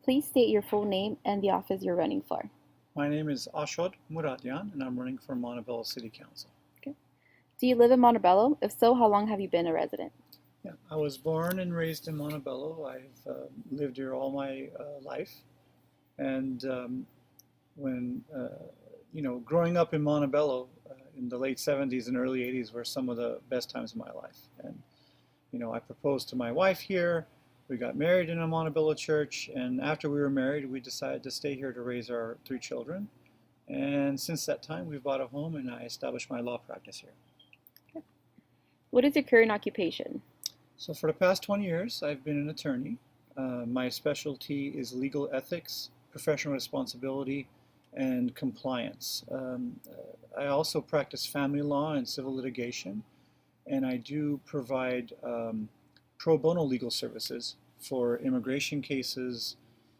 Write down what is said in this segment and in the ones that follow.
Please state your full name and the office you're running for. My name is Ashod Mooradian, and I'm running for Montebello City Council. Okay. Do you live in Montebello? If so, how long have you been a resident? Yeah, I was born and raised in Montebello. I've lived here all my life, and when growing up in Montebello in the late '70s and early '80s were some of the best times of my life. And I proposed to my wife here. We got married in a Montebello church, and after we were married, we decided to stay here to raise our three children. And since that time, we've bought a home, and I established my law practice here. Okay. What is your current occupation? So for the past 20 years, I've been an attorney. My specialty is legal ethics, professional responsibility, and compliance. I also practice family law and civil litigation, and I do provide pro bono legal services for immigration cases,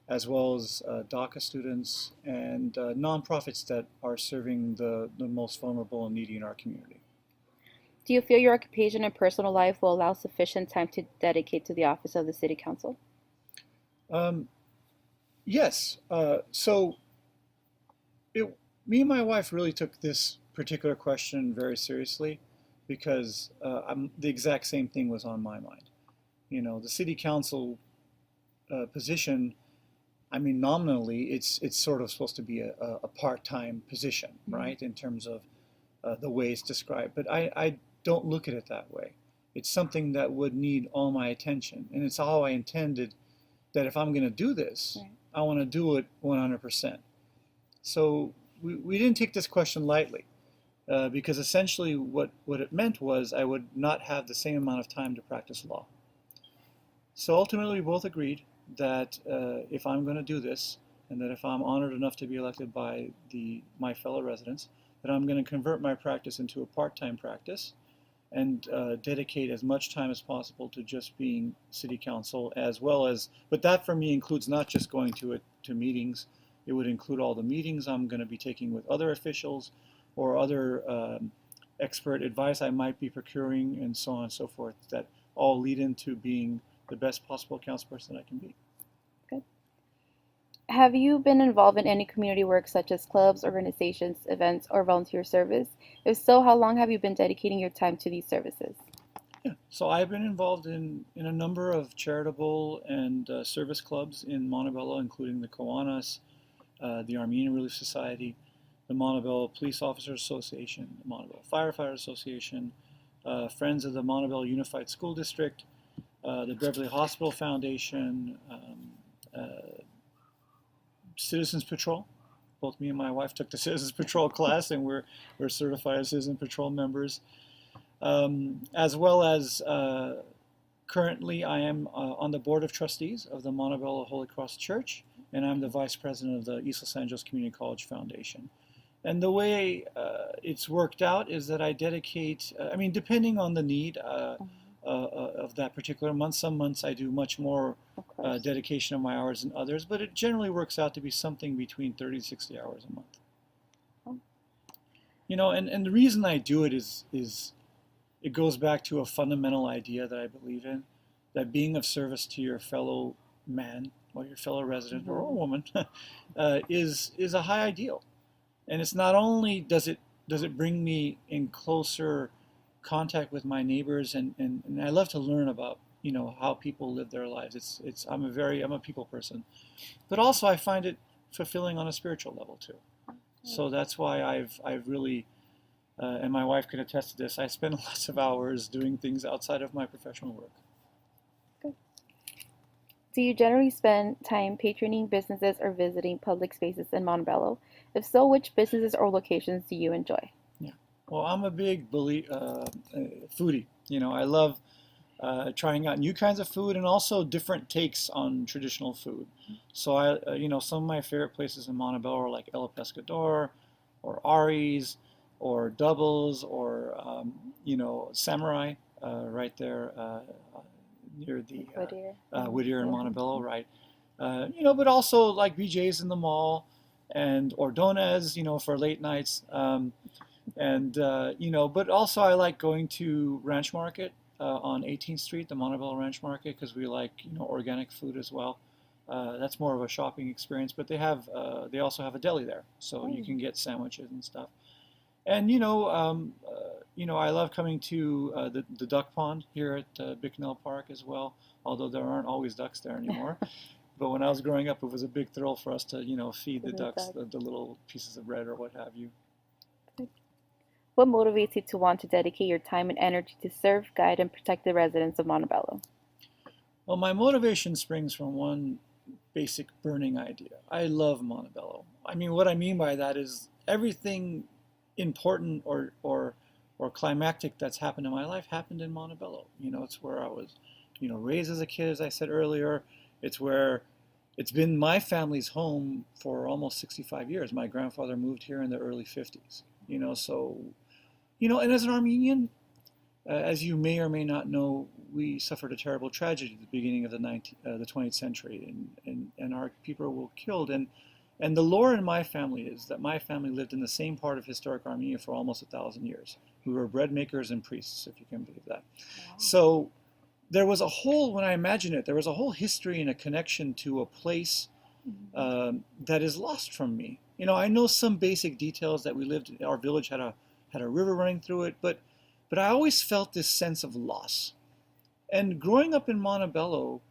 as well as DACA students and nonprofits that are serving the most vulnerable and needy in our community. Do you feel your occupation and personal life will allow sufficient time to dedicate to the office of the City Council? Um, yes. Me and my wife really took this particular question very seriously because the exact same thing was on my mind. The City Council position, I mean, nominally, it's sort of supposed to be a part-time position, right, in terms of the way it's described. But I don't look at it that way. It's something that would need all my attention. And it's how I intended that if I'm going to do this, Right. I want to do it 100%. So we didn't take this question lightly because essentially what it meant was I would not have the same amount of time to practice law. So ultimately, we both agreed that if I'm going to do this, and that if I'm honored enough to be elected by my fellow residents, that I'm going to convert my practice into a part-time practice and dedicate as much time as possible to just being city council, as well as, but that for me includes not just going to meetings. It would include all the meetings I'm going to be taking with other officials or other expert advice I might be procuring, and so on and so forth, that all lead into being the best possible councilperson I can be. Good. Have you been involved in any community work such as clubs, organizations, events, or volunteer service? If so, how long have you been dedicating your time to these services? Yeah, so I've been involved in a number of charitable and service clubs in Montebello, including the Kiwanis, the Armenian Relief Society, the Montebello Police Officers Association, the Montebello Firefighter Association, Friends of the Montebello Unified School District, the Beverly Hospital Foundation, Citizens Patrol. Both me and my wife took the Citizens Patrol class, and we're certified as Citizen Patrol members. As well as currently I am on the Board of Trustees of the Montebello Holy Cross Church, and I'm the Vice President of the East Los Angeles Community College Foundation. And the way it's worked out is that I dedicate, depending on the need of that particular month, some months I do much more dedication of my hours than others, but it generally works out to be something between 30 to 60 hours a month. Oh. And the reason I do it is it goes back to a fundamental idea that I believe in, that being of service to your fellow man or your fellow resident or woman is a high ideal. And it's not only does it bring me in closer contact with my neighbors, and I love to learn about how people live their lives. I'm a people person, but also I find it fulfilling on a spiritual level too. So that's why I've really and my wife can attest to this, I spend lots of hours doing things outside of my professional work. Good. Do you generally spend time patroning businesses or visiting public spaces in Montebello? If so, which businesses or locations do you enjoy? Yeah, well, I'm a big foodie. I love trying out new kinds of food and also different takes on traditional food. So some of my favorite places in Montebello are like El Pescador or Ari's or Doubles or Samurai right there near the Whittier in Montebello, right? But also like BJ's in the mall and Ordonez, for late nights. But also I like going to Ranch Market on 18th Street, the Montebello Ranch Market, because we like, organic food as well. That's more of a shopping experience, but they also have a deli there, so you Oh, can get sandwiches and stuff. And I love coming to the duck pond here at Bicknell Park as well. Although there aren't always ducks there anymore. But when I was growing up, it was a big thrill for us to feed the the ducks duck. the little pieces of bread or what have you. What motivates you to want to dedicate your time and energy to serve, guide, and protect the residents of Montebello? Well, my motivation springs from one basic burning idea. I love Montebello. I mean, what I mean by that is everything important or climactic that's happened in my life happened in Montebello. It's where I was, raised as a kid, as I said earlier. It's where it's been my family's home for almost 65 years. My grandfather moved here in the early 50s. So and as an Armenian, as you may or may not know, we suffered a terrible tragedy at the beginning of the 20th century, and our people were killed. And the lore in my family is that my family lived in the same part of historic Armenia for almost 1,000 years. We were bread makers and priests, if you can believe that. Wow. So there was a whole, when I imagine it, there was a whole history and a connection to a place Mhm. that is lost from me. I know some basic details that we lived. Our village had a river running through it, but I always felt this sense of loss. And growing up in Montebello,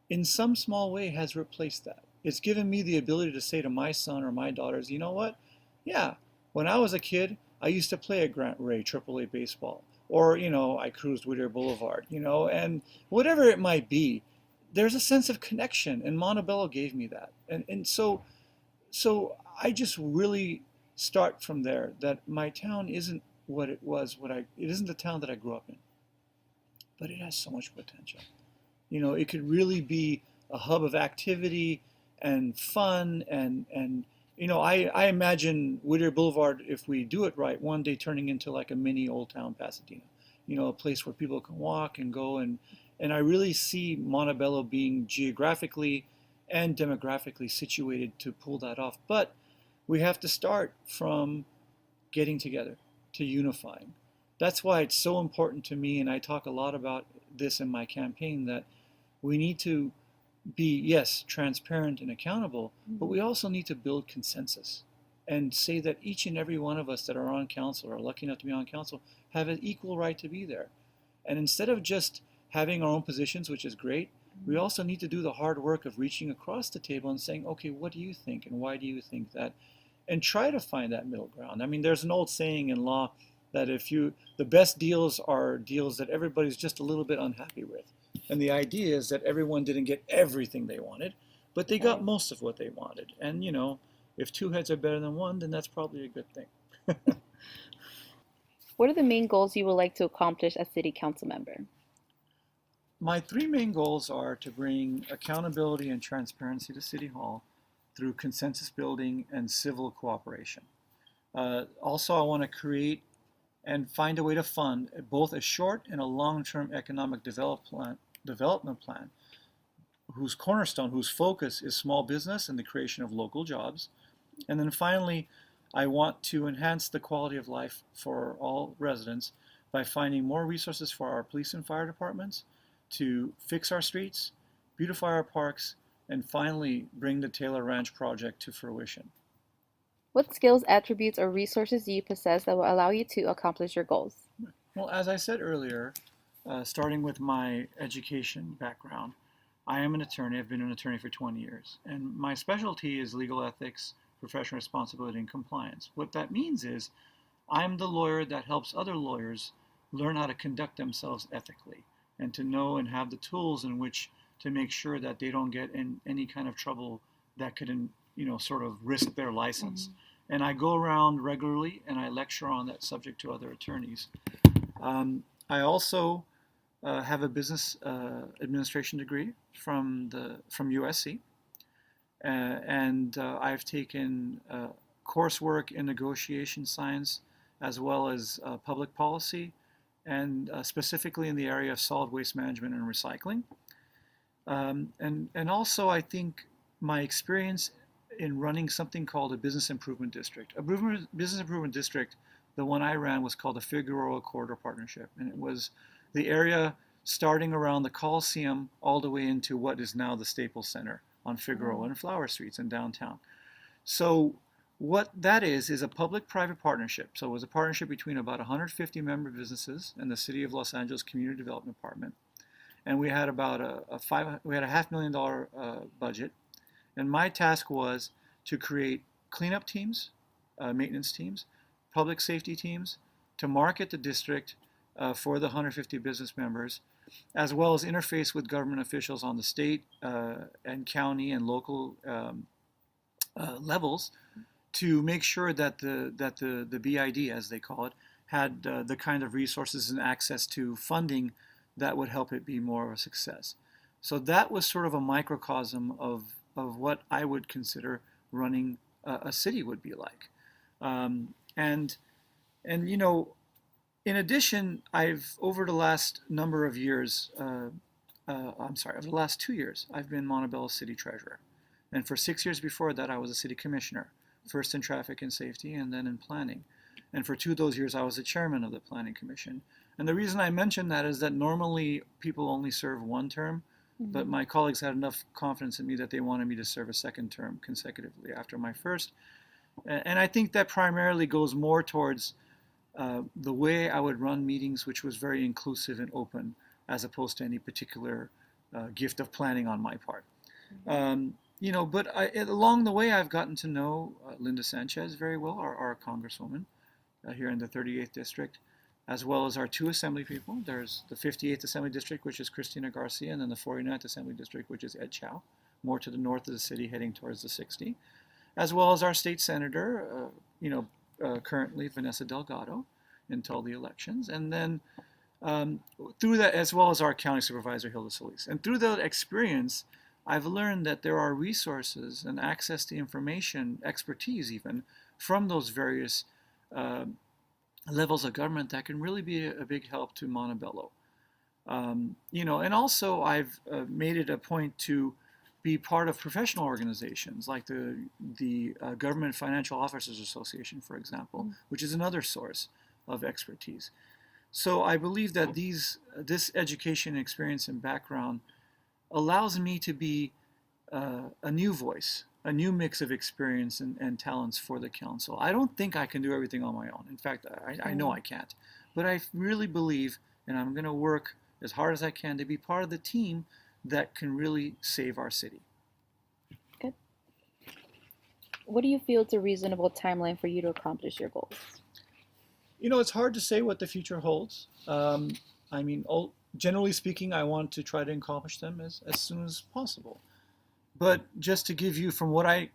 in some small way, has replaced that. It's given me the ability to say to my son or my daughters, you know what? Yeah, when I was a kid, I used to play at Grant Ray AAA baseball, or I cruised Whittier Boulevard, and whatever it might be, there's a sense of connection, and Montebello gave me that, and so I just really start from there that my town isn't what it was, it isn't the town that I grew up in, but it has so much potential. It could really be a hub of activity and fun and I imagine Whittier Boulevard, if we do it right, one day turning into like a mini Old Town Pasadena. A place where people can walk and go and I really see Montebello being geographically and demographically situated to pull that off. But we have to start from getting together, to unifying. That's why it's so important to me, and I talk a lot about this in my campaign, that we need to be, yes, transparent and accountable, but we Mhm. also need to build consensus and say that each and every one of us that are on council or are lucky enough to be on council have an equal right to be there. And instead of just having our own positions, which is great, we also need to do the hard work of reaching across the table and saying, okay, what do you think and why do you think that? And try to find that middle ground. I mean, there's an old saying in law that the best deals are deals that everybody's just a little bit unhappy with. And the idea is that everyone didn't get everything they wanted, but they got Right. most of what they wanted. And, if two heads are better than one, then that's probably a good thing. What are the main goals you would like to accomplish as city council member? My three main goals are to bring accountability and transparency to City Hall through consensus building and civil cooperation. Also, I want to create and find a way to fund both a short and a long-term economic development plan whose cornerstone, whose focus is small business and the creation of local jobs. And then finally, I want to enhance the quality of life for all residents by finding more resources for our police and fire departments to fix our streets, beautify our parks, and finally bring the Taylor Ranch project to fruition. What skills, attributes, or resources do you possess that will allow you to accomplish your goals? Well, as I said earlier, starting with my education background, I am an attorney. I've been an attorney for 20 years, and my specialty is legal ethics, professional responsibility, and compliance. What that means is I'm the lawyer that helps other lawyers learn how to conduct themselves ethically and to know and have the tools in which to make sure that they don't get in any kind of trouble that could, sort of risk their license. Mhm. And I go around regularly and I lecture on that subject to other attorneys. I also have a business administration degree from USC, and I've taken coursework in negotiation science as well as public policy, and specifically in the area of solid waste management and recycling. And also, I think my experience in running something called a business improvement district. A business improvement district, the one I ran was called the Figueroa Corridor Partnership, and it was the area starting around the Coliseum all the way into what is now the Staples Center, on Figueroa Oh. and Flower Streets in downtown. So what that is a public-private partnership. So it was a partnership between about 150 member businesses and the City of Los Angeles Community Development Department. And we had about we had a $500,000 budget. And my task was to create cleanup teams, maintenance teams, public safety teams, to market the district for the 150 business members, as well as interface with government officials on the state and county and local levels to make sure that the BID, as they call it, had the kind of resources and access to funding that would help it be more of a success. So that was sort of a microcosm of what I would consider running a city would be like. Um, and and in addition, I've over the last number of years, I'm sorry, over the last 2 years, I've been Montebello City Treasurer. And for 6 years before that, I was a city commissioner, first in traffic and safety and then in planning. And for 2 of those years, I was the chairman of the Planning Commission. And the reason I mention that is that normally people only serve one term, but Hmm. my colleagues had enough confidence in me that they wanted me to serve a second term consecutively after my first. And I think that primarily goes more towards the way I would run meetings, which was very inclusive and open, as opposed to any particular gift of planning on my part. But along the way, I've gotten to know Linda Sanchez very well, our Congresswoman here in the 38th District, as well as our two Assembly people. There's the 58th Assembly District, which is Christina Garcia, and then the 49th Assembly District, which is Ed Chow, more to the north of the city, heading towards the 60, as well as our state senator, currently Vanessa Delgado, until the elections, and then um, through that, as well as our county supervisor Hilda Solis. And through that experience, I've learned that there are resources and access to information, expertise even, from those various uh, levels of government that can really be a big help to Montebello. And also I've made it a point to be part of professional organizations like the Government Financial Officers Association, for example, which is another source of expertise. So I believe that this education experience and background allows me to be a new voice, a new mix of experience and talents for the council. I don't think I can do everything on my own. In fact, I know Sure. I can't. But I really believe, and I'm going to work as hard as I can to be part of the team that can really save our city. Good. What do you feel is a reasonable timeline for you to accomplish your goals? It's hard to say what the future holds. I mean, generally speaking, I want to try to accomplish them as soon as possible. But just to give you from what I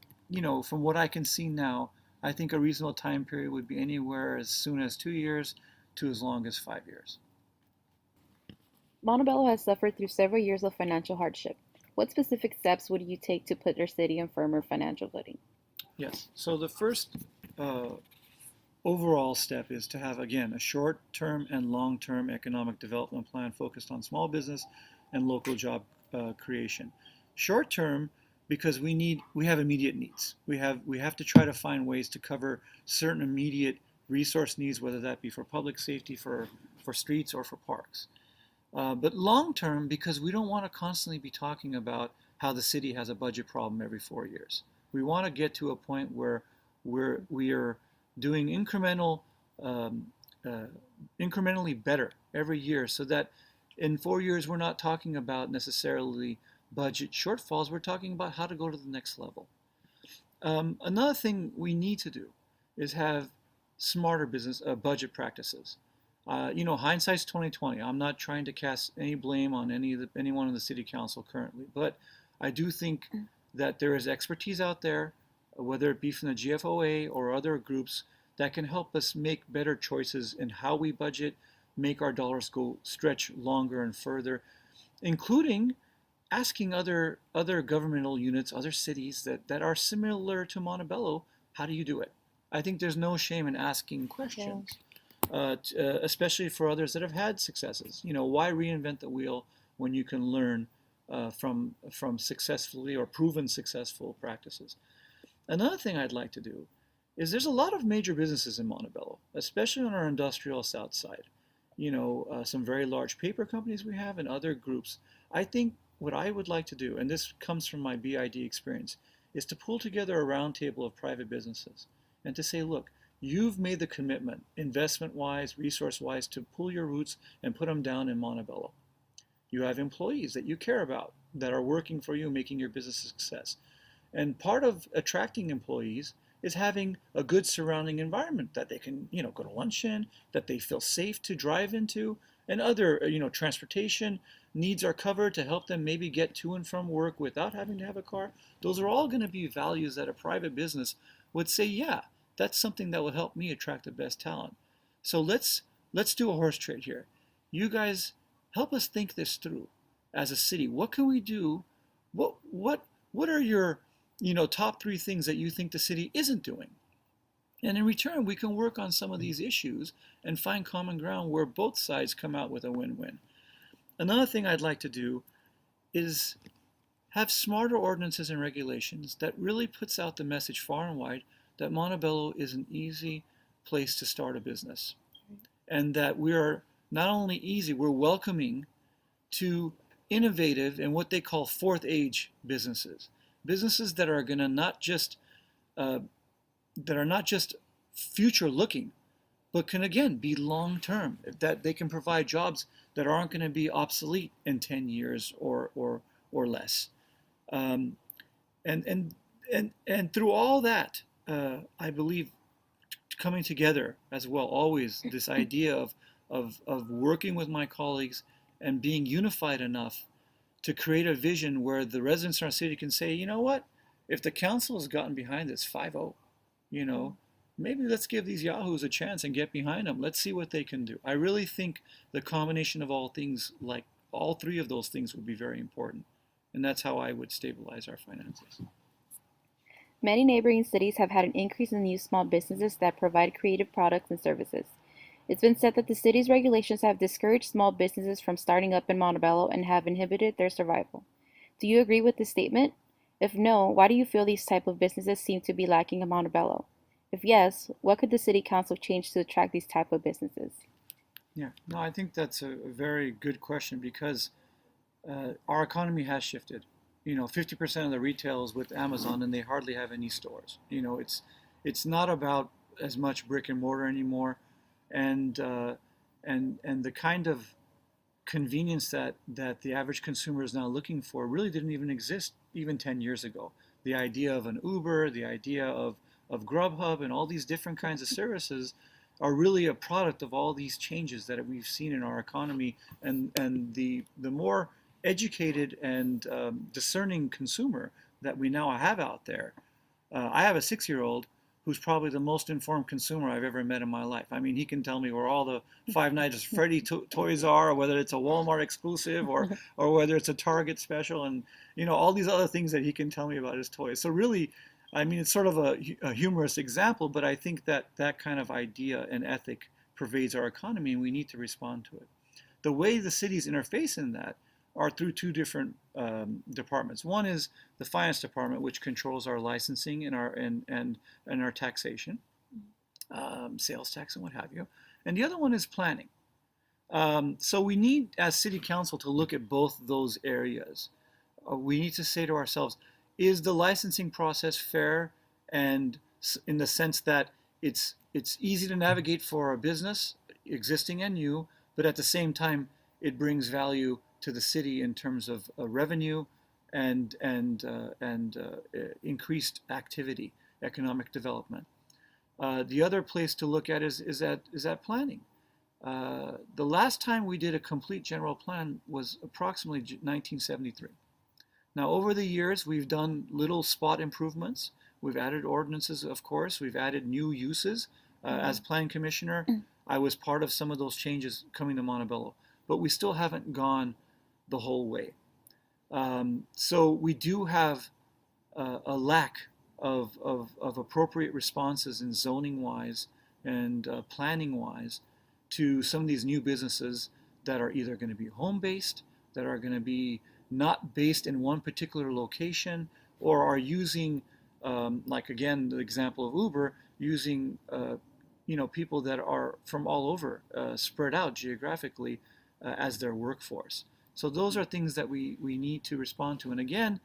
can see now, I think a reasonable time period would be anywhere as soon as 2 years to as long as 5 years. Montebello has suffered through several years of financial hardship. What specific steps would you take to put your city on firmer financial footing? Yes. So the first uh, overall step is to have, again, a short-term and long-term economic development plan focused on small business and local job creation. Short-term, because we have immediate needs. We have to try to find ways to cover certain immediate resource needs, whether that be for public safety, for streets, or for parks. But long-term, because we don't want to constantly be talking about how the city has a budget problem every 4 years. We want to get to a point where we are doing um, uh, incrementally better every year, so that in 4 years we're not talking about necessarily budget shortfalls. We're talking about how to go to the next level. Another thing we need to do is have smarter business budget practices. Hindsight's 2020. I'm not trying to cast any blame on anyone in the city council currently, but I do think that there is expertise out there, whether it be from the GFOA or other groups, that can help us make better choices in how we budget, make our dollars go stretch longer and further, including asking other governmental units, other cities that are similar to Montebello, how do you do it? I think there's no shame in asking Yeah. questions, especially for others that have had successes. Why reinvent the wheel when you can learn from successfully or proven successful practices? Another thing I'd like to do is there's a lot of major businesses in Montebello, especially on our industrial south side. Some very large paper companies we have and other groups. I think what I would like to do, and this comes from my BID experience, is to pull together a roundtable of private businesses and to say, look, you've made the commitment, investment-wise, resource-wise, to pull your roots and put them down in Montebello. You have employees that you care about that are working for you, making your business a success. And part of attracting employees is having a good surrounding environment that they can, go to lunch in, that they feel safe to drive into, and other, transportation needs are covered to help them maybe get to and from work without having to have a car. Those are all going to be values that a private business would say, yeah, that's something that will help me attract the best talent. So let's do a horse trade here. You guys help us think this through as a city. What can we do? What are your top three things that you think the city isn't doing? And in return, we can work on some of these issues and find common ground where both sides come out with a win-win. Another thing I'd like to do is have smarter ordinances and regulations that really puts out the message far and wide that Montebello is an easy place to start a business. And that we are not only easy, we're welcoming to innovative and what they call fourth age businesses. Businesses that are going to not just future looking, but can again be long term. That they can provide jobs that aren't going to be obsolete in 10 years or less. Um, and through all that, I believe coming together as well. Always this idea of working with my colleagues and being unified enough to create a vision where the residents in our city can say, you know what, if the council has gotten behind this 5-0, maybe let's give these yahoos a chance and get behind them. Let's see what they can do. I really think the combination of all things, like all three of those things, would be very important. And that's how I would stabilize our finances. Many neighboring cities have had an increase in the use of small businesses that provide creative products and services. It's been said that the city's regulations have discouraged small businesses from starting up in Montebello and have inhibited their survival. Do you agree with this statement? If no, why do you feel these type of businesses seem to be lacking in Montebello? If yes, what could the city council change to attract these type of businesses? Yeah, no, I think that's a very good question because our economy has shifted. 50% of the retail is with Amazon, and they hardly have any stores. It's not about as much brick and mortar anymore, and and the kind of convenience that the average consumer is now looking for really didn't even exist even 10 years ago. The idea of an Uber, the idea of Grubhub, and all these different kinds of services are really a product of all these changes that we've seen in our economy, and the more educated and discerning consumer that we now have out there. I have a 6-year-old who's probably the most informed consumer I've ever met in my life. I mean, he can tell me where all the Five Nights at Freddy toys are, or whether it's a Walmart exclusive, or whether it's a Target special, and all these other things that he can tell me about his toys. So really, I mean, it's sort of a humorous example, but I think that that kind of idea and ethic pervades our economy, and we need to respond to it. The way the cities interface in that are through two different departments. One is the finance department, which controls our licensing and our taxation, sales tax and what have you. And the other one is planning. So we need, as city council, to look at both those areas. We need to say to ourselves, is the licensing process fair, and in the sense that it's easy to navigate for a business, existing and new, but at the same time it brings value to the city in terms of revenue and increased activity, economic development. The other place to look at is at planning. The last time we did a complete general plan was approximately 1973. Now, over the years, we've done little spot improvements. We've added ordinances, of course. We've added new uses. As plan commissioner, I was part of some of those changes coming to Montebello, but we still haven't gone the whole way. So we do have a lack of appropriate responses in zoning wise and planning wise to some of these new businesses that are either going to be home based, that are going to be not based in one particular location, or are using, like again, the example of Uber, using people that are from all over, spread out geographically as their workforce. So those are things that we need to respond to. And again,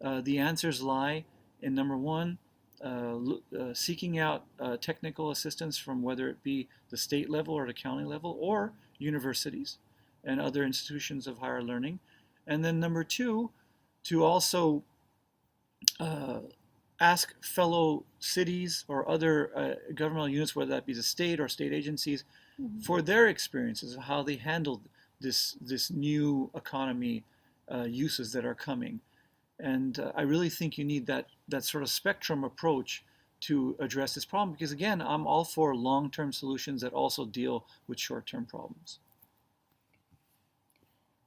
the answers lie in number one, seeking out technical assistance from whether it be the state level or the county level or universities and other institutions of higher learning. And then number two, to also uh, ask fellow cities or other governmental units, whether that be the state or state agencies, Mhm. for their experiences of how they handled this new economy uses that are coming. And I really think you need that sort of spectrum approach to address this problem because again, I'm all for long-term solutions that also deal with short-term problems.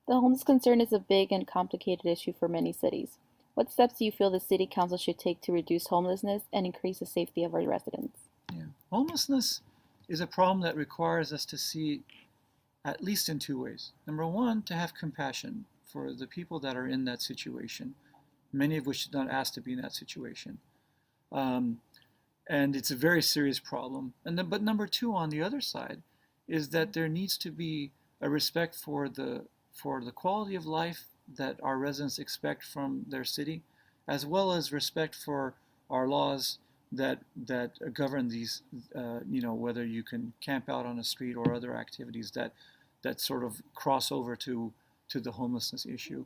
The homeless concern is a big and complicated issue for many cities. What steps do you feel the city council should take to reduce homelessness and increase the safety of our residents? Yeah. Homelessness is a problem that requires us to see at least in two ways. Number one, to have compassion for the people that are in that situation, many of which did not ask to be in that situation. Um, and it's a very serious problem. And then, but number two, on the other side, is that there needs to be a respect for the quality of life that our residents expect from their city, as well as respect for our laws that govern these. Whether you can camp out on a street or other activities that sort of cross over to the homelessness issue.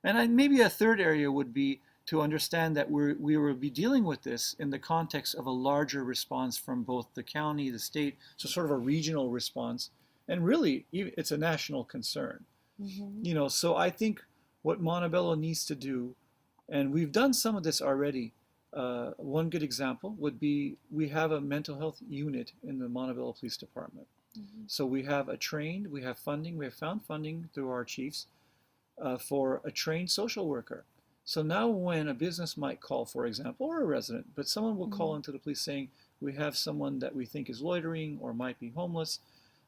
And maybe a third area would be to understand that we will be dealing with this in the context of a larger response from both the county, the state, so sort of a regional response. And really, it's a national concern. Mhm. So I think what Montebello needs to do, and we've done some of this already. One good example would be we have a mental health unit in the Montebello Police Department. Mhm. So we have funding, we have found funding through our chiefs for a trained social worker. So now when a business might call, for example, or a resident, but someone will call Mhm. into the police saying, we have someone that we think is loitering or might be homeless,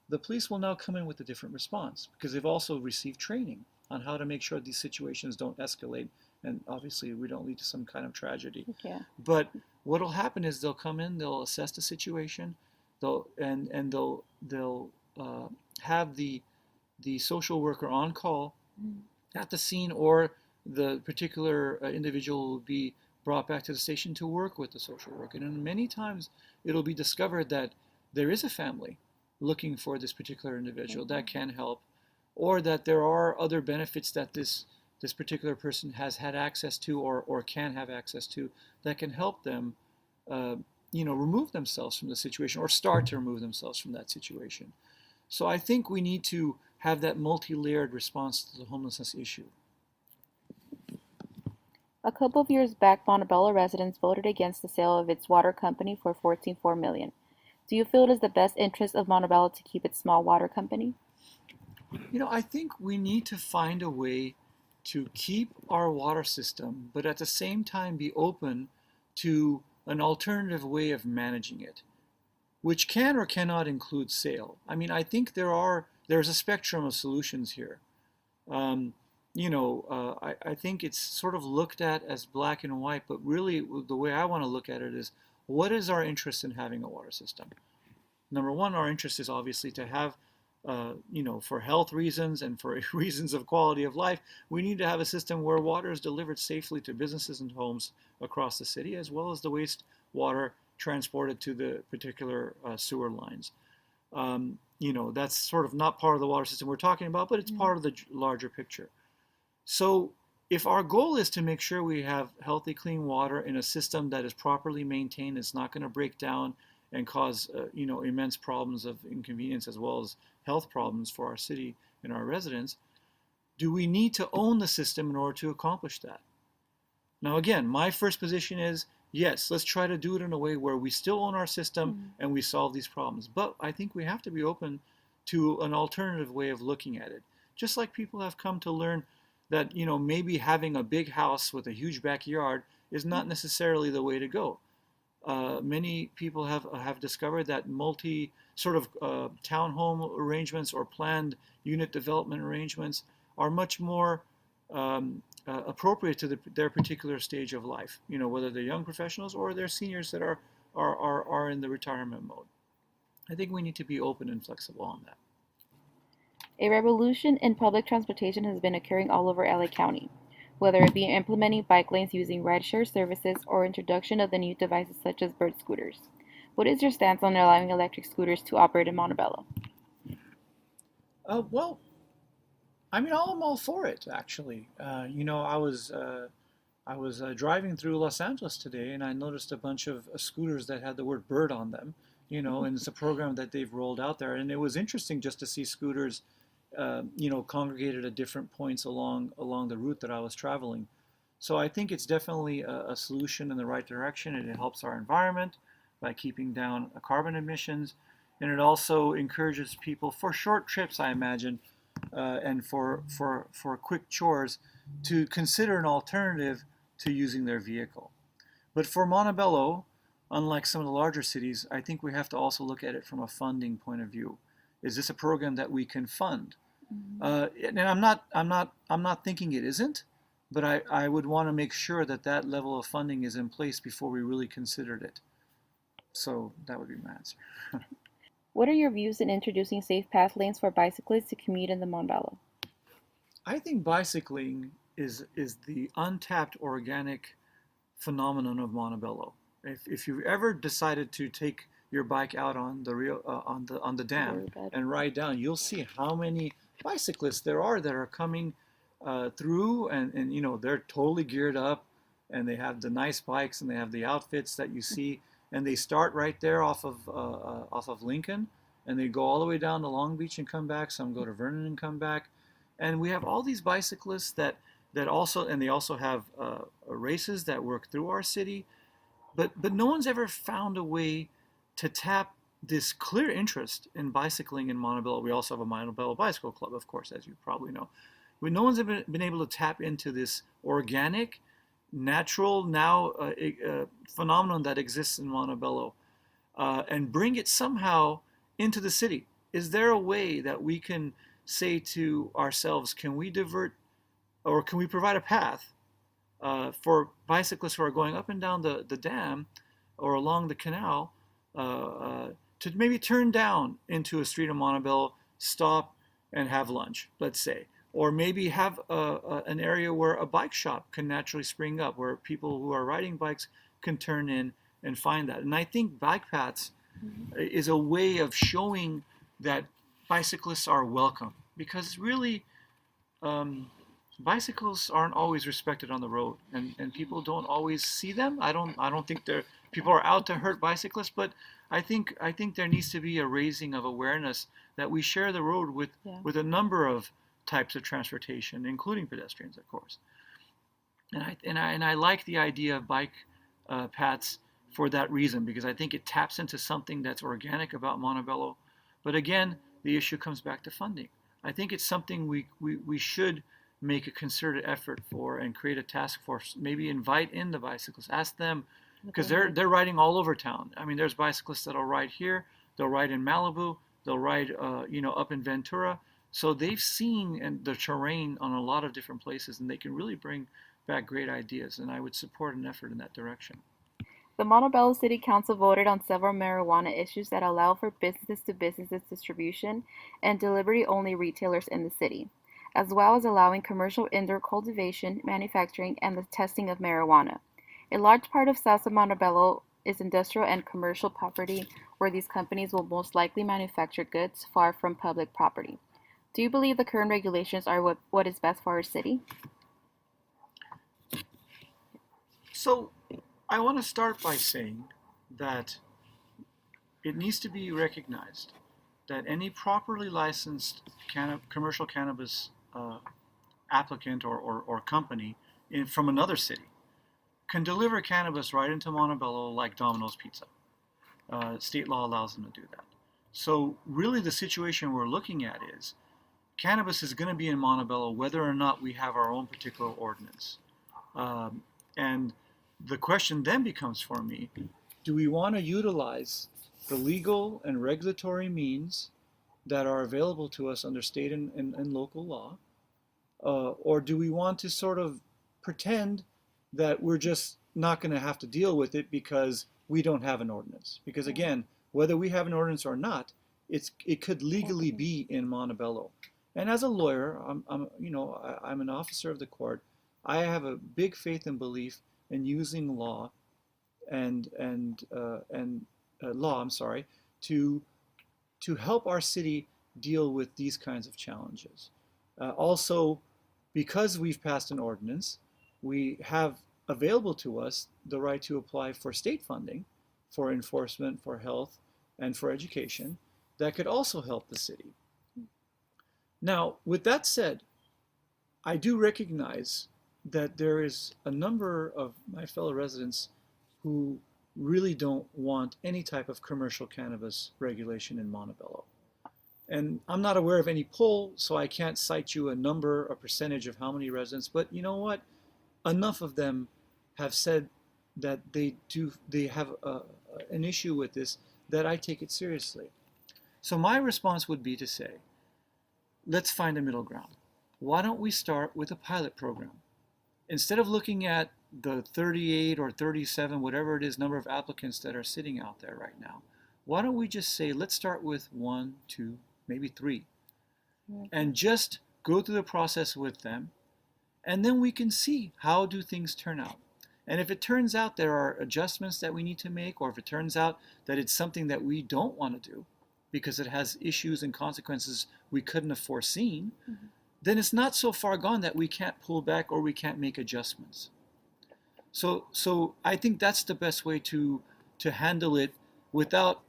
the police will now come in with a different response because they've also received training on how to make sure these situations don't escalate and obviously we don't lead to some kind of tragedy. Yeah. But what will happen is they'll come in, they'll assess the situation, they'll have the social worker on call Mhm. at the scene, or the particular individual will be brought back to the station to work with the social worker. And many times it'll be discovered that there is a family looking for this particular individual that Mhm. can help, or that there are other benefits that this particular person has had access to or can have access to that can help them uh, remove themselves from the situation or start to remove themselves from that situation. So I think we need to have that multi-layered response to the homelessness issue. A couple of years back, Montebello residents voted against the sale of its water company for 14.4 million. Do you feel it is the best interest of Montebello to keep its small water company? I think we need to find a way to keep our water system, but at the same time be open to an alternative way of managing it, which can or cannot include sale. I mean, I think there's a spectrum of solutions here. Um, I think it's sort of looked at as black and white, but really the way I want to look at it is what is our interest in having a water system? Number one, our interest is obviously to have, for health reasons and for reasons of quality of life, we need to have a system where water is delivered safely to businesses and homes across the city, as well as the waste water transported to the particular sewer lines. That's sort of not part of the water system we're talking about, but it's Mhm. part of the larger picture. So if our goal is to make sure we have healthy, clean water in a system that is properly maintained, it's not going to break down and cause immense problems of inconvenience as well as health problems for our city and our residents. Do we need to own the system in order to accomplish that? Now, again, my first position is yes, let's try to do it in a way where we still own our system Mhm. and we solve these problems. But I think we have to be open to an alternative way of looking at it. Just like people have come to learn that, maybe having a big house with a huge backyard is not necessarily the way to go. Many people have discovered that multi sort of townhome arrangements or planned unit development arrangements are much more appropriate to their particular stage of life. Whether they're young professionals or they're seniors that are in the retirement mode. I think we need to be open and flexible on that. A revolution in public transportation has been occurring all over LA County, whether it be implementing bike lanes using rideshare services or introduction of the new devices such as bird scooters. What is your stance on allowing electric scooters to operate in Montebello? Well, I mean, I'm all for it, actually. I was driving through Los Angeles today, and I noticed a bunch of scooters that had the word "bird" on them. And it's a program that they've rolled out there, and it was interesting just to see scooters, congregated at different points along the route that I was traveling. So I think it's definitely a solution in the right direction, and it helps our environment by keeping down carbon emissions, and it also encourages people for short trips, I imagine, and for quick chores to consider an alternative to using their vehicle. But for Montebello, unlike some of the larger cities, I think we have to also look at it from a funding point of view. Is this a program that we can fund? And I'm not thinking it isn't, but I would want to make sure that that level of funding is in place before we really considered it. So that would be my answer. What are your views in introducing safe path lanes for bicyclists to commute in the Montebello? I think bicycling is the untapped organic phenomenon of Montebello. If you've ever decided to take your bike out on the real on the dam and ride down, you'll see how many bicyclists there are that are coming through, and they're totally geared up, and they have the nice bikes and they have the outfits that you see, and they start right there off of Lincoln, and they go all the way down to Long Beach and come back. Some go to Vernon and come back, and we have all these bicyclists that also, and they also have races that work through our city, but no one's ever found a way to tap this clear interest in bicycling in Montebello. We also have a Montebello Bicycle Club, of course, as you probably know. But no one's ever been able to tap into this organic, natural now phenomenon that exists in Montebello and bring it somehow into the city. Is there a way that we can say to ourselves, can we divert or can we provide a path for bicyclists who are going up and down the dam or along the canal to maybe turn down into a street in Montebello, stop and have lunch, let's say, or maybe have an area where a bike shop can naturally spring up, where people who are riding bikes can turn in and find that. And I think bike paths is a way of showing that bicyclists are welcome, because really bicycles aren't always respected on the road, and people don't always see them. I don't think people are out to hurt bicyclists, but I think there needs to be a raising of awareness that we share the road with a number of types of transportation, including pedestrians, of course. And I like the idea of bike paths for that reason, because I think it taps into something that's organic about Montebello. But again, the issue comes back to funding. I think it's something we should make a concerted effort for and create a task force. Maybe invite in the bicyclists, ask them, because they're riding all over town. I mean, there's bicyclists that'll ride here, they'll ride in Malibu, they'll ride up in Ventura. So they've seen the terrain on a lot of different places, and they can really bring back great ideas. And I would support an effort in that direction. The Montebello City Council voted on several marijuana issues that allow for business-to-business distribution and delivery-only retailers in the city, as well as allowing commercial indoor cultivation, manufacturing, and the testing of marijuana. A large part of south of Montebello is industrial and commercial property where these companies will most likely manufacture goods far from public property. Do you believe the current regulations are what is best for our city? So I want to start by saying that it needs to be recognized that any properly licensed commercial cannabis applicant or company from another city can deliver cannabis right into Montebello like Domino's Pizza. State law allows them to do that. So really the situation we're looking at is cannabis is going to be in Montebello whether or not we have our own particular ordinance. And the question then becomes for me, do we want to utilize the legal and regulatory means that are available to us under state and local law? Or do we want to sort of pretend that we're just not going to have to deal with it because we don't have an ordinance? Because again, whether we have an ordinance or not, it could legally be in Montebello. And as a lawyer, I'm an officer of the court. I have a big faith and belief in using law and law, I'm sorry, to to help our city deal with these kinds of challenges. Also, because we've passed an ordinance, we have available to us the right to apply for state funding for enforcement, for health, and for education that could also help the city. Now, with that said, I do recognize that there is a number of my fellow residents who really don't want any type of commercial cannabis regulation in Montebello. And I'm not aware of any poll, so I can't cite you a number, a percentage of how many residents, but you know what? Enough of them have said that they have an issue with this, that I take it seriously. So my response would be to say, let's find a middle ground. Why don't we start with a pilot program? Instead of looking at the 38 or 37, whatever it is, number of applicants that are sitting out there right now, why don't we just say, let's start with one, two, maybe three, and just go through the process with them, and then we can see how do things turn out. And if it turns out there are adjustments that we need to make, or if it turns out that it's something that we don't want to do because it has issues and consequences we couldn't have foreseen, then it's not so far gone that we can't pull back or we can't make adjustments. So I think that's the best way to handle it without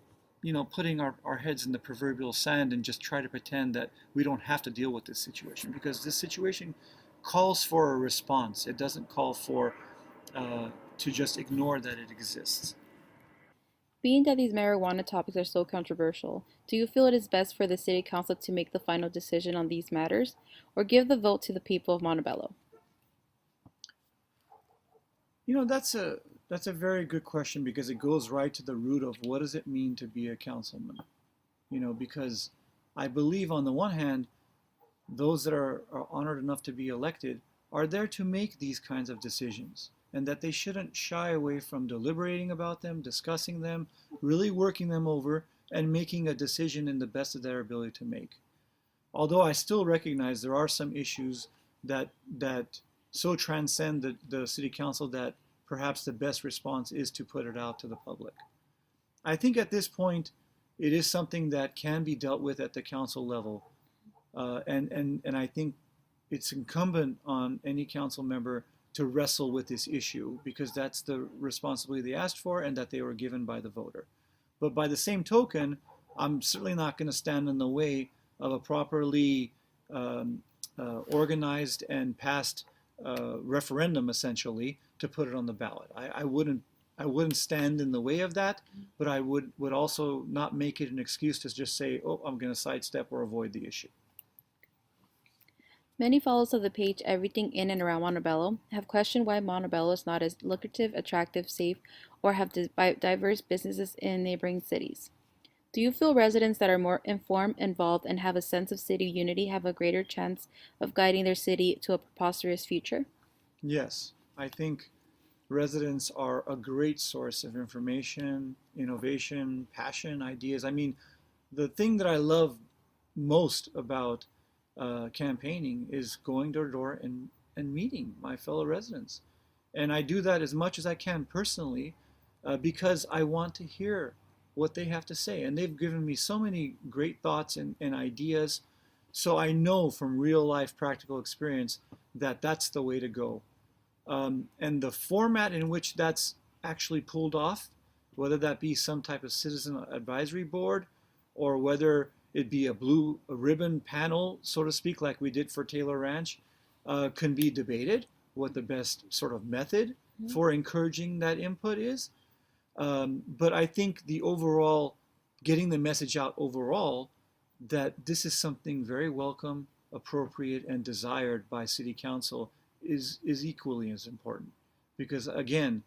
putting our heads in the proverbial sand and just try to pretend that we don't have to deal with this situation, because this situation calls for a response. It doesn't call for to just ignore that it exists. Being that these marijuana topics are so controversial, do you feel it is best for the City Council to make the final decision on these matters, or give the vote to the people of Montebello? That's a very good question, because it goes right to the root of what does it mean to be a councilman. Because I believe on the one hand, those that are honored enough to be elected are there to make these kinds of decisions, and that they shouldn't shy away from deliberating about them, discussing them, really working them over, and making a decision in the best of their ability to make. Although I still recognize there are some issues that so transcend the city council that perhaps the best response is to put it out to the public. I think at this point, it is something that can be dealt with at the council level. And I think it's incumbent on any council member to wrestle with this issue, because that's the responsibility they asked for and that they were given by the voter. But by the same token, I'm certainly not going to stand in the way of a properly organized and passed referendum, essentially, to put it on the ballot. I wouldn't stand in the way of that, but I would also not make it an excuse to just say, oh, I'm going to sidestep or avoid the issue. Many followers of the page Everything in and around Montebello have questioned why Montebello is not as lucrative, attractive, safe, or have diverse businesses in neighboring cities. Do you feel residents that are more informed, involved, and have a sense of city unity have a greater chance of guiding their city to a prosperous future? Yes, I think residents are a great source of information, innovation, passion, ideas. I mean, the thing that I love most about campaigning is going door to door and meeting my fellow residents. And I do that as much as I can personally, because I want to hear what they have to say. And they've given me so many great thoughts and ideas. So I know from real life practical experience that that's the way to go. And the format in which that's actually pulled off, whether that be some type of citizen advisory board, or whether it be a blue ribbon panel, so to speak, like we did for Taylor Ranch, can be debated what the best sort of method for encouraging that input is. But I think the overall, getting the message out overall, that this is something very welcome, appropriate, and desired by City Council is equally as important. Because again,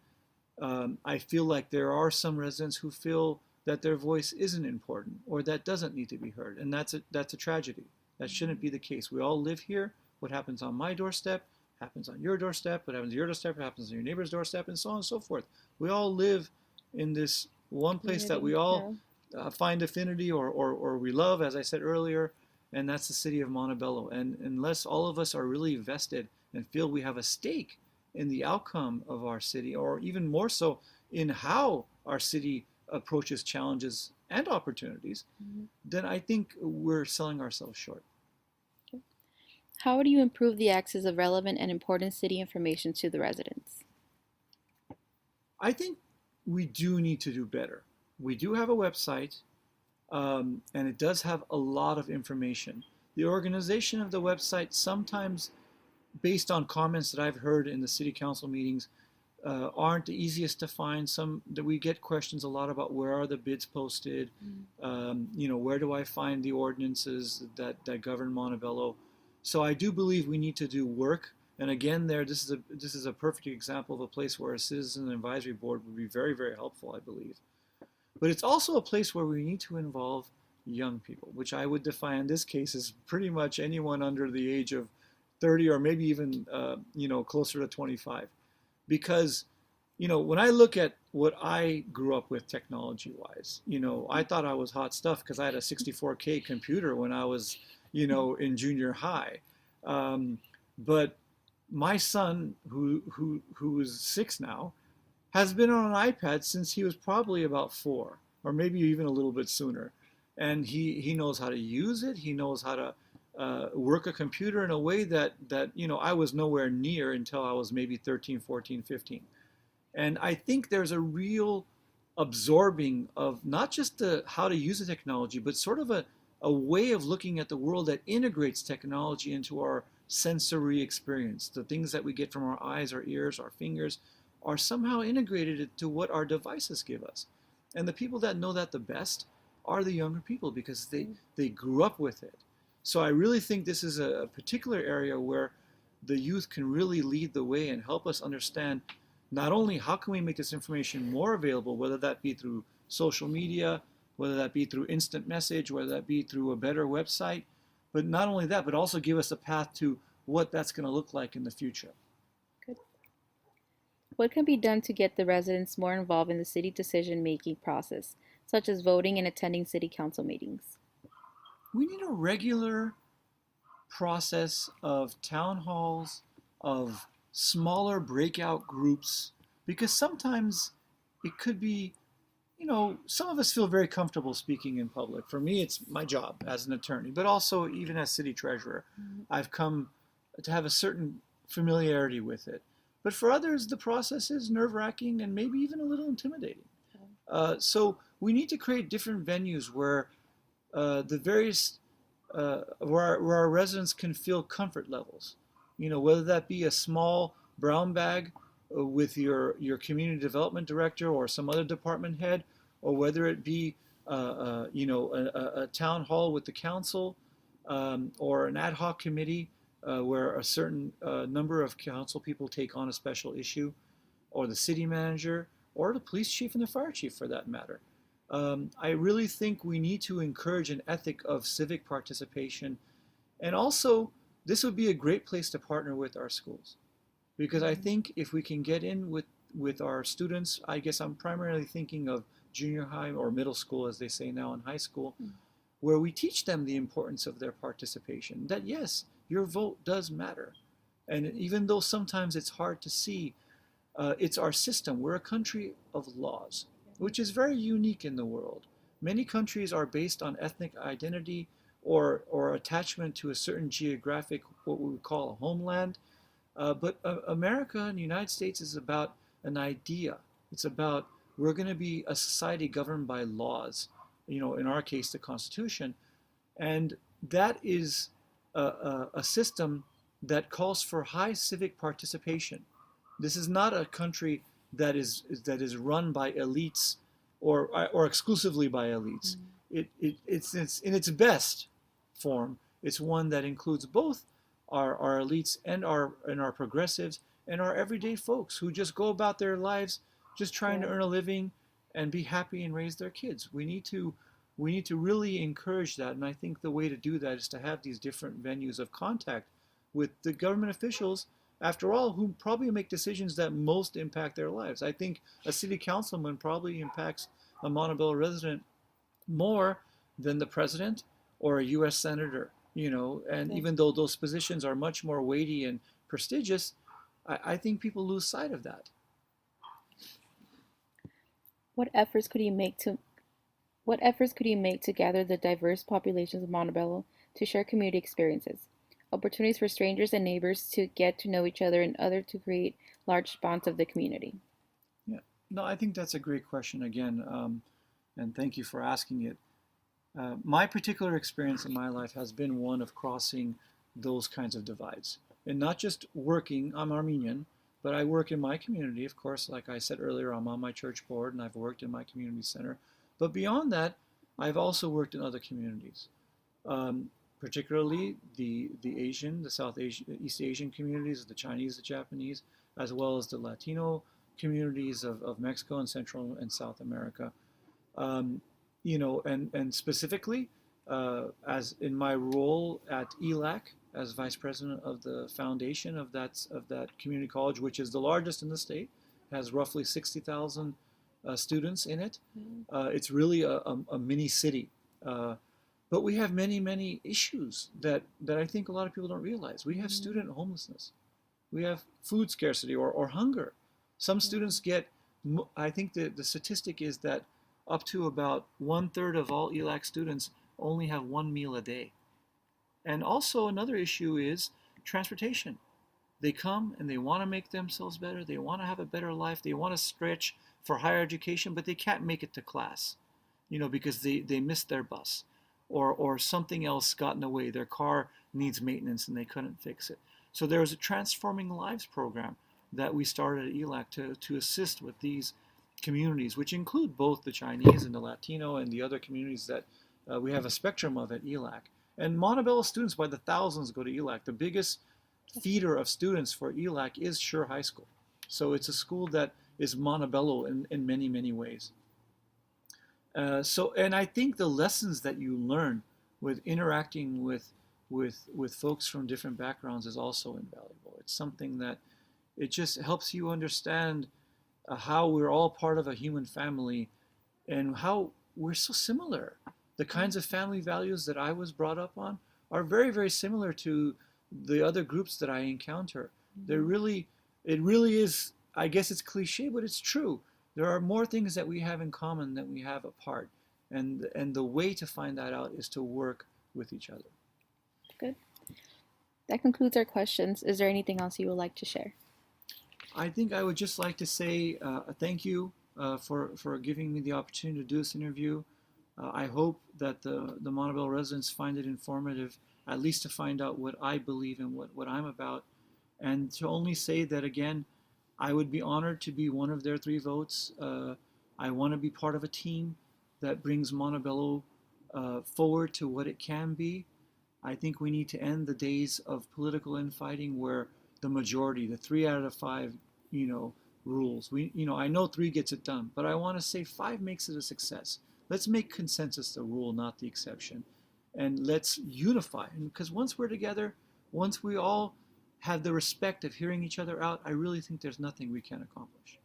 I feel like there are some residents who feel that their voice isn't important, or that doesn't need to be heard, and that's a tragedy. That shouldn't be the case. We all live here. What happens on my doorstep happens on your doorstep. What happens on your doorstep happens on your neighbor's doorstep, and so on and so forth. We all live in this one place that we all find affinity or we love, as I said earlier. and that's the city of Montebello. And unless all of us are really vested and feel we have a stake in the outcome of our city, or even more so in how our city approaches challenges and opportunities, Mhm. then I think we're selling ourselves short. How would you improve the access of relevant and important city information to the residents? I think we do need to do better. We do have a website, and it does have a lot of information. The organization of the website sometimes, based on comments that I've heard in the city council meetings, aren't the easiest to find. Some that we get questions a lot about where are the bids posted, where do I find the ordinances that govern Montebello. So I do believe we need to do work. And again, this is a perfect example of a place where a citizen advisory board would be very, very helpful, I believe. But it's also a place where we need to involve young people, which I would define in this case as pretty much anyone under the age of 30, or maybe even closer to 25. Because when I look at what I grew up with technology wise, I thought I was hot stuff because I had a 64K computer when I was in junior high. But my son, who is 6 now, has been on an iPad since he was probably about 4, or maybe even a little bit sooner. And he knows how to use it. He knows how to work a computer in a way that I was nowhere near until I was maybe 13, 14, 15. And I think there's a real absorbing of not just the how to use the technology, but sort of a way of looking at the world that integrates technology into our sensory experience. The things that we get from our eyes, our ears, our fingers are somehow integrated into what our devices give us. And the people that know that the best are the younger people because they grew up with it. So I really think this is a particular area where the youth can really lead the way and help us understand not only how can we make this information more available, whether that be through social media, whether that be through instant message, whether that be through a better website, but not only that, but also give us a path to what that's going to look like in the future. Good. What can be done to get the residents more involved in the city decision-making process, such as voting and attending city council meetings? We need a regular process of town halls, of smaller breakout groups, because sometimes it could be, some of us feel very comfortable speaking in public. For me, it's my job as an attorney, but also even as city treasurer, I've come to have a certain familiarity with it. But for others, the process is nerve-wracking and maybe even a little intimidating. So we need to create different venues where the various where our residents can feel comfort levels. Whether that be a small brown bag with your community development director or some other department head, or whether it be a town hall with the council, or an ad hoc committee where a certain number of council people take on a special issue, or the city manager, or the police chief and the fire chief for that matter. I really think we need to encourage an ethic of civic participation. And also, this would be a great place to partner with our schools. Because I think if we can get in with our students, I guess I'm primarily thinking of junior high or middle school, as they say now, in high school, where we teach them the importance of their participation. That yes, your vote does matter. And even though sometimes it's hard to see, it's our system. We're a country of laws, which is very unique in the world. Many countries are based on ethnic identity or attachment to a certain geographic, what we would call a homeland. But America and the United States is about an idea. It's about we're going to be a society governed by laws, in our case, the Constitution. And that is a system that calls for high civic participation. This is not a country that is run by elites or exclusively by elites. It's in its best form. It's one that includes both our elites and our progressives and our everyday folks who just go about their lives just trying to earn a living and be happy and raise their kids. We need to really encourage that, and I think the way to do that is to have these different venues of contact with the government officials, after all, who probably make decisions that most impact their lives. I think a city councilman probably impacts a Montebello resident more than the president or a U.S. senator And Okay. even though those positions are much more weighty and prestigious, I think people lose sight of that. What efforts could you make to what efforts could you make to gather the diverse populations of Montebello to share community experiences, opportunities for strangers and neighbors to get to know each other and other to create large bonds of the community? Yeah, no, I think that's a great question again, and thank you for asking it. My particular experience in my life has been one of crossing those kinds of divides. And not just working, I'm Armenian, but I work in my community. Of course, like I said earlier, I'm on my church board and I've worked in my community center. But beyond that, I've also worked in other communities, um, particularly the South Asian, East Asian communities, the Chinese, the Japanese, as well as the Latino communities of Mexico and Central and South America. Um, and specifically, as in my role at ELAC as vice president of the foundation of that community college, which is the largest in the state, has roughly 60,000 students in it. Mm. It's really a mini city. Uh, but we have many, many issues that I think a lot of people don't realize. We have Mm. student homelessness. We have food scarcity or hunger. Some Yeah. students get, I think the statistic is that up to about 1/3 of all ELAC students only have one meal a day. And also another issue is transportation. They come and they want to make themselves better. They want to have a better life. They want to stretch for higher education, but they can't make it to class, because they missed their bus or something else got in the way. Their car needs maintenance and they couldn't fix it. So there was a Transforming Lives program that we started at ELAC to assist with these communities, which include both the Chinese and the Latino and the other communities that we have a spectrum of at ELAC. And Montebello students by the thousands go to ELAC. The biggest feeder of students for ELAC is Sure High School. So it's a school that is Montebello in many, many ways. And I think the lessons that you learn with interacting with folks from different backgrounds is also invaluable. It's something that it just helps you understand how we're all part of a human family and how we're so similar. The kinds of family values that I was brought up on are very, very similar to the other groups that I encounter. They're Mm. really, it really is, I guess it's cliche, but it's true. There are more things that we have in common than we have apart. And the way to find that out is to work with each other. Good. That concludes our questions. Is there anything else you would like to share? I think I would just like to say thank you for giving me the opportunity to do this interview. I hope that the Montebello residents find it informative, at least to find out what I believe and what I'm about. And to only say that again, I would be honored to be one of their 3 votes. I want to be part of a team that brings Montebello forward to what it can be. I think we need to end the days of political infighting where the majority, the 3 out of 5, you know, rules. I know 3 gets it done, but I want to say 5 makes it a success. Let's make consensus the rule, not the exception, and let's unify. And because once we're together, once we all have the respect of hearing each other out, I really think there's nothing we can't accomplish.